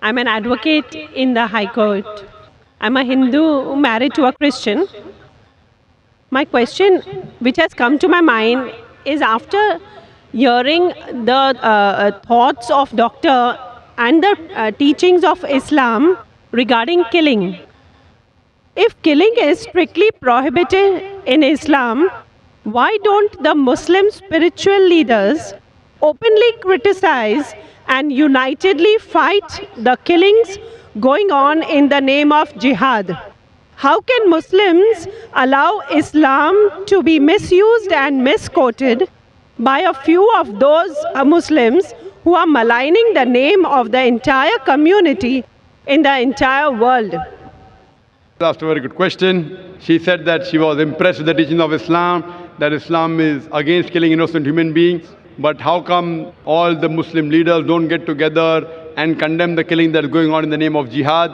I'm an advocate in the High Court. I'm a Hindu married to a Christian. My question, which has come to my mind, is after hearing the thoughts of doctor and the teachings of Islam regarding killing. If killing is strictly prohibited in Islam, why don't the Muslim spiritual leaders openly criticize and unitedly fight the killings going on in the name of jihad? How can Muslims allow Islam to be misused and misquoted by a few of those Muslims who are maligning the name of the entire community in the entire world? Asked a very good question. She said that she was impressed with the teaching of Islam, that Islam is against killing innocent human beings. But how come all the Muslim leaders don't get together and condemn the killing that is going on in the name of jihad?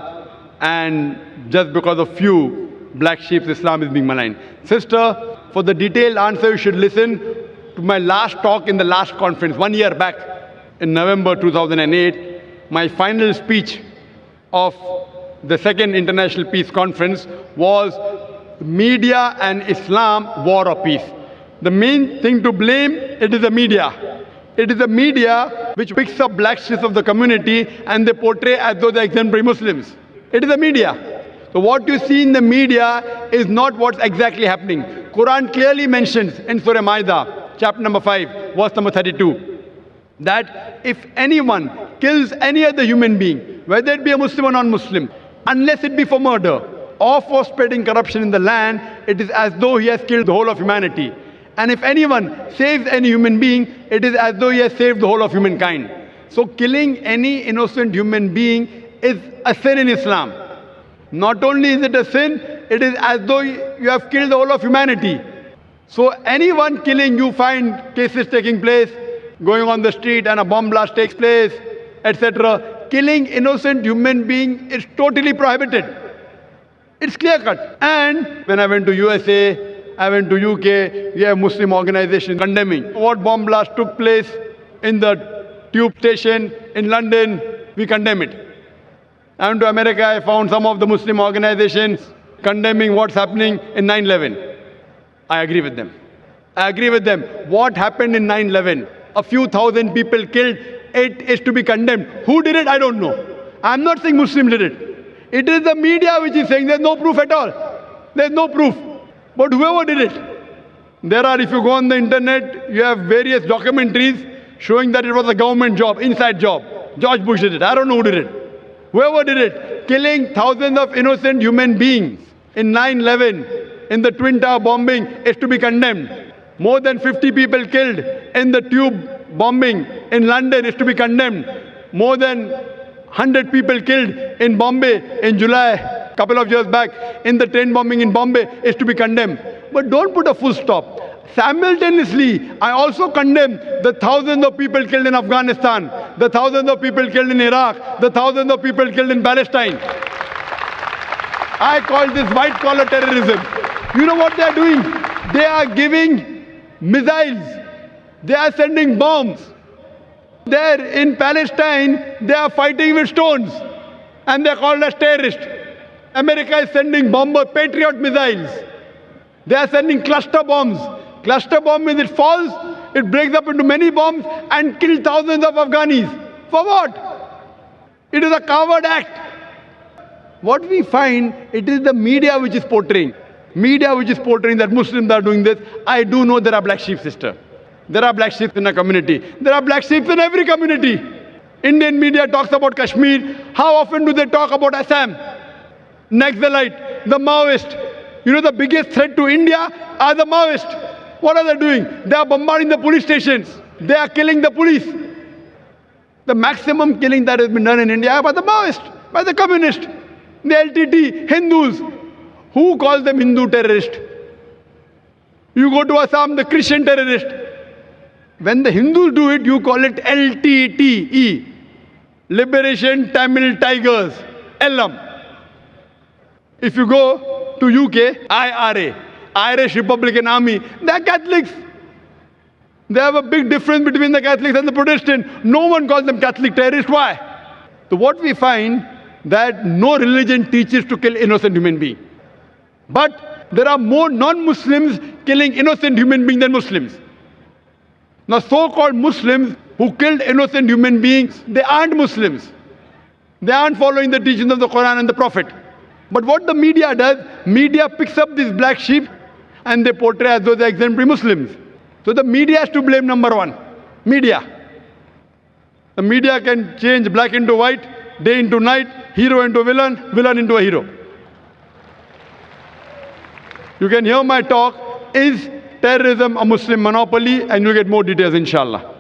And just because of few black sheep, Islam is being maligned. Sister, for the detailed answer, you should listen to my last talk in the last conference, 1 year back in November 2008. My final speech of the second International Peace Conference was Media and Islam, War or Peace. The main thing to blame, it is the media. It is the media which picks up black sheep of the community and they portray as though they are exemplary Muslims. It is the media. So what you see in the media is not what's exactly happening. Quran clearly mentions in Surah Maida, chapter number 5, verse number 32, that if anyone kills any other human being, whether it be a Muslim or non-Muslim, unless it be for murder or for spreading corruption in the land, it is as though he has killed the whole of humanity. And if anyone saves any human being, it is as though he has saved the whole of humankind. So killing any innocent human being is a sin in Islam. Not only is it a sin, it is as though you have killed the whole of humanity. So anyone killing, you find cases taking place, going on the street and a bomb blast takes place, etc. Killing innocent human being is totally prohibited. It's clear cut. And when I went to USA, I went to UK, we have Muslim organizations condemning what bomb blast took place in the tube station in London. We condemn it. I went to America, I found some of the Muslim organizations condemning what's happening in 9/11. I agree with them. I agree with them. What happened in 9/11? A few thousand people killed. It is to be condemned. Who did it? I don't know. I'm not saying Muslims did it. It is the media which is saying there's no proof at all. There's no proof. But whoever did it, there are, if you go on the internet, you have various documentaries showing that it was a government job, inside job. George Bush did it. I don't know who did it. Whoever did it, killing thousands of innocent human beings in 9/11, in the Twin Tower bombing, is to be condemned. More than 50 people killed in the tube bombing in London is to be condemned. More than 100 people killed in Bombay in July, a couple of years back, in the train bombing in Bombay is to be condemned. But don't put a full stop. Simultaneously, I also condemn the thousands of people killed in Afghanistan, the thousands of people killed in Iraq, the thousands of people killed in Palestine. I call this white-collar terrorism. You know what they are doing? They are giving missiles. They are sending bombs. There in Palestine, they are fighting with stones. And they are called as terrorists. America is sending bomber Patriot missiles. They are sending cluster bombs. Cluster bomb means it falls, it breaks up into many bombs and kills thousands of Afghanis. For what? It is a coward act. What we find, it is the media which is portraying. Media which is portraying that Muslims are doing this. I do know there are black sheep, sister. There are black sheep in a community. There are black sheep in every community. Indian media talks about Kashmir. How often do they talk about Assam? Naxalite, the Maoist. You know the biggest threat to India are the Maoists. What are they doing? They are bombarding the police stations. They are killing the police. The maximum killing that has been done in India by the Maoists, by the communists, the LTT, Hindus. Who calls them Hindu terrorists? You go to Assam, the Christian terrorist. When the Hindus do it, you call it LTTE, Liberation Tamil Tigers, LM. If you go to UK, IRA, Irish Republican Army, they are Catholics. They have a big difference between the Catholics and the Protestants. No one calls them Catholic terrorists. Why? So what we find that no religion teaches to kill innocent human being. But there are more non-Muslims killing innocent human beings than Muslims. Now so-called Muslims who killed innocent human beings, they aren't Muslims. They aren't following the teachings of the Quran and the Prophet. But what the media does, media picks up these black sheep and they portray as though they're exemplary Muslims. So the media has to blame, number one. Media. The media can change black into white, day into night, hero into villain, villain into a hero. You can hear my talk, is terrorism a Muslim monopoly? And you'll get more details, inshallah.